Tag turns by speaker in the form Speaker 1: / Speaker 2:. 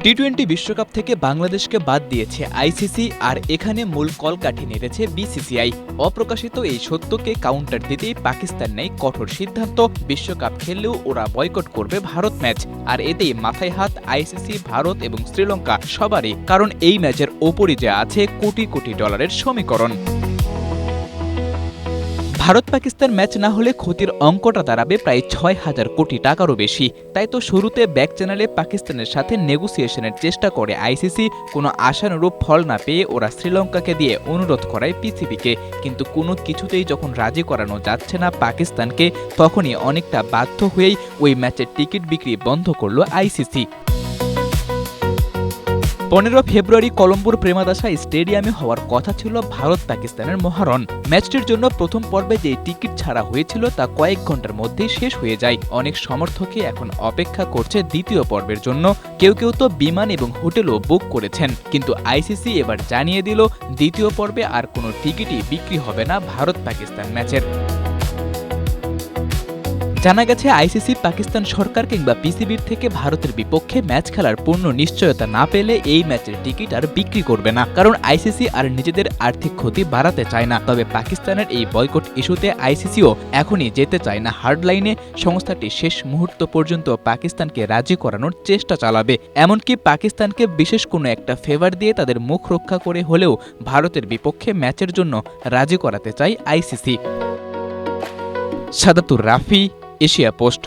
Speaker 1: টি-20 বিশ্বকাপ থেকে বাংলাদেশকে বাদ দিয়েছে আইসিসি, আর এখানে মূল কলকাঠি নেড়েছে বিসিসিআই। অপ্রকাশিত এই সত্যকে কাউন্টার দিতেই পাকিস্তান নেয় কঠোর সিদ্ধান্ত, বিশ্বকাপ খেললেও ওরা বয়কট করবে ভারত ম্যাচ। আর এতেই মাথায় হাত আইসিসি, ভারত এবং শ্রীলঙ্কা সবারই, কারণ এই ম্যাচের ওপরই যে আছে কোটি কোটি ডলারের সমীকরণ। ভারত পাকিস্তান ম্যাচ না হলে ক্ষতির অঙ্কটা দাঁড়াবে প্রায় ৬,০০০ কোটি টাকারও বেশি। তাই তো শুরুতে ব্যাক চ্যানেলে পাকিস্তানের সাথে নেগোসিয়েশনের চেষ্টা করে আইসিসি। কোনো আশানুরূপ ফল না পেয়ে ওরা শ্রীলঙ্কাকে দিয়ে অনুরোধ করায় পিসিবিকে, কিন্তু কোনো কিছুতেই যখন রাজি করানো যাচ্ছে না পাকিস্তানকে, তখনই অনেকটা বাধ্য হয়েই ওই ম্যাচের টিকিট বিক্রি বন্ধ করল আইসিসি। ১৫ ফেব্রুয়ারি কলম্বোর প্রেমাদাসা স্টেডিয়ামে হওয়ার কথা ছিল ভারত পাকিস্তানের মহারণ। ম্যাচটির জন্য প্রথম পর্বে যে টিকিট ছাড়া হয়েছিল তা কয়েক ঘন্টার মধ্যেই শেষ হয়ে যায়। অনেক সমর্থকই এখন অপেক্ষা করছে দ্বিতীয় পর্বের জন্য। কেউ কেউ তো বিমান এবং হোটেলও বুক করেছেন। কিন্তু আইসিসি এবার জানিয়ে দিল দ্বিতীয় পর্বে আর কোনো টিকিটই বিক্রি হবে না ভারত পাকিস্তান ম্যাচের। জানা গেছে আইসিসি পাকিস্তান সরকার কিংবা পিসিবির থেকে ভারতের বিপক্ষে ম্যাচ খেলার পূর্ণ নিশ্চয়তা না পেলে এই ম্যাচের টিকিট আর বিক্রি করবে না, কারণ আইসিসি আর নিজেদের আর্থিক ক্ষতি বাড়াতে চায় না। তবে পাকিস্তানের এই বয়কট ইস্যুতে আইসিসিও এখনই যেতে চায় না হার্ডলাইনে। সংস্থাটি শেষ মুহূর্ত পর্যন্ত পাকিস্তানকে রাজি করানোর চেষ্টা চালাবে, এমনকি পাকিস্তানকে বিশেষ কোনো একটা ফেভার দিয়ে তাদের মুখ রক্ষা করে হলেও ভারতের বিপক্ষে ম্যাচের জন্য রাজি করাতে চায় ICC. Sadatur Rafi, Asia post.